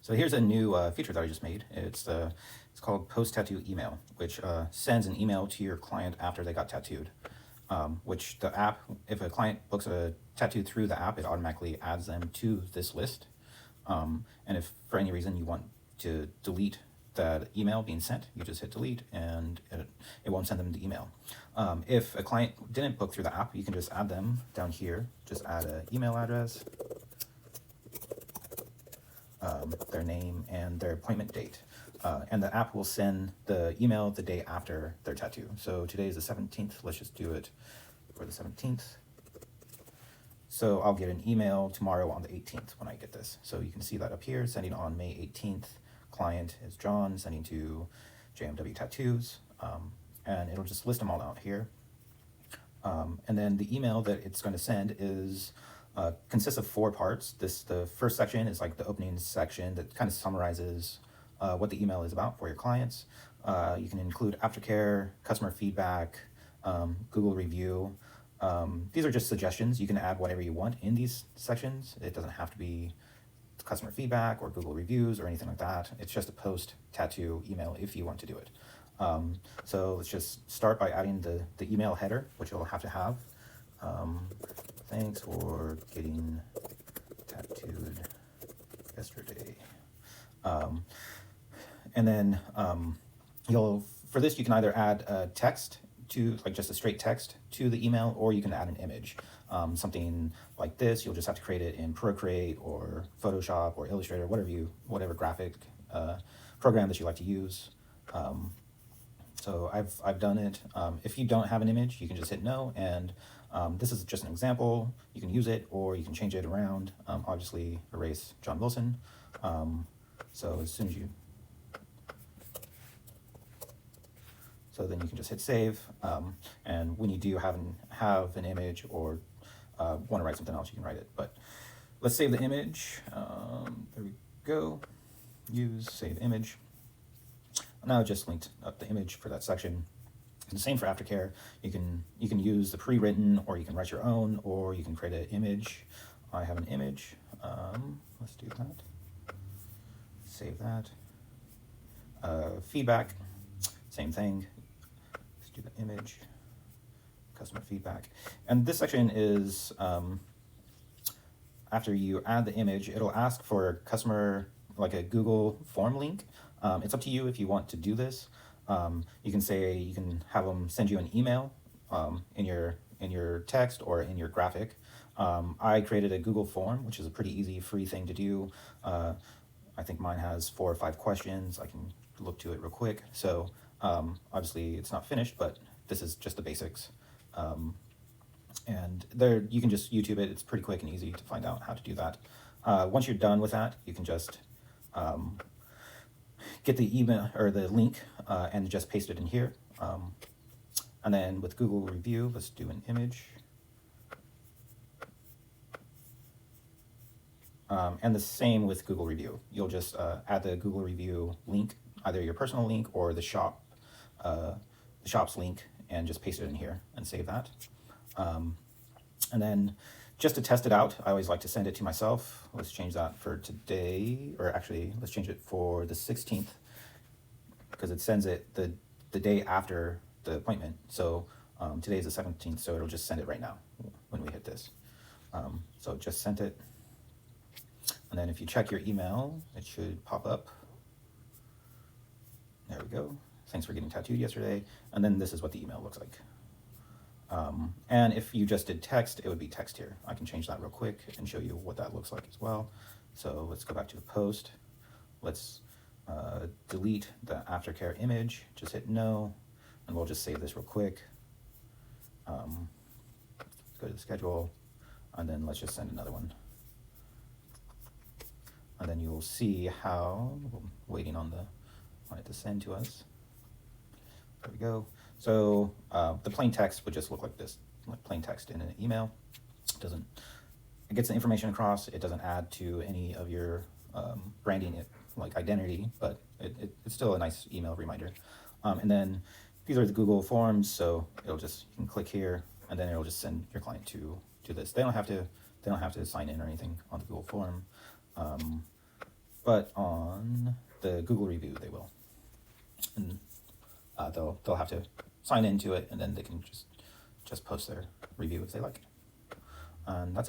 So here's a new feature that I just made. It's called Post Tattoo Email, which sends an email to your client after they got tattooed. Which the app, if a client books a tattoo through the app, it automatically adds them to this list. And if for any reason you want to delete that email being sent, you just hit delete and it won't send them the email. If a client didn't book through the app, you can just add them down here. Just add an email address, their name, and their appointment date. And the app will send the email the day after their tattoo. So today is the 17th. Let's just do it for the 17th. So I'll get an email tomorrow on the 18th when I get this. So you can see that up here, sending on May 18th. Client is John, sending to JMW Tattoos. And it'll just list them all out here. And then the email that it's going to send is consists of 4 parts. The first section is like the opening section that kind of summarizes what the email is about for your clients. You can include aftercare, customer feedback, Google review. These are just suggestions. You can add whatever you want in these sections. It doesn't have to be customer feedback or Google reviews or anything like that. It's just a post tattoo email if you want to do it. So let's just start by adding the email header, which you'll have to have. Thanks for getting tattooed yesterday. And then for this, you can either add a text to, like just a straight text to the email, or you can add an image. Something like this, you'll just have to create it in Procreate or Photoshop or Illustrator, whatever graphic program that you like to use. So I've done it. If you don't have an image, you can just hit no, and this is just an example. You can use it or you can change it around. Obviously erase John Wilson. So as soon as so then you can just hit save. And when you do have an image or want to write something else, you can write it. But let's save the image. There we go. Use save image. Now I just linked up the image for that section. And the same for aftercare. You can use the pre-written, or you can write your own, or you can create an image. I have an image. Let's do that. Save that. Feedback, same thing. Let's do the image. Customer feedback. And this section is after you add the image, it'll ask for customer, like a Google form link. It's up to you if you want to do this. You can have them send you an email in your text or in your graphic. I created a Google form, which is a pretty easy, free thing to do. I think mine has 4 or 5 questions. I can look to it real quick. So obviously it's not finished, but this is just the basics. And there you can just YouTube it. It's pretty quick and easy to find out how to do that. Once you're done with that, you can just get the email or the link and just paste it in here. And then with Google review, let's do an image. And the same with Google review. You'll just add the Google review link, either your personal link or the shop's link, and just paste it in here and save that. And then just to test it out, I always like to send it to myself. Let's change that for today, or actually let's change it for the 16th, because it sends it the day after the appointment. So today is the 17th, so it'll just send it right now when we hit this. So it just sent it. And then if you check your email, it should pop up. There we go. Thanks for getting tattooed yesterday. And then this is what the email looks like. And if you just did text, it would be text here. I can change that real quick and show you what that looks like as well. So let's go back to the post. Let's delete the aftercare image. Just hit no, and we'll just save this real quick. Go to the schedule, and then let's just send another one. And then you will see how, waiting on it to send to us. There we go. So the plain text would just look like this, like plain text in an email. It gets the information across. It doesn't add to any of your branding, like identity, but it's still a nice email reminder. And then these are the Google forms, so you can click here, and then it'll just send your client to this. They don't have to sign in or anything on the Google form. but on the Google review they will. And they'll have to sign into it, and then they can just post their review if they like. And that's it.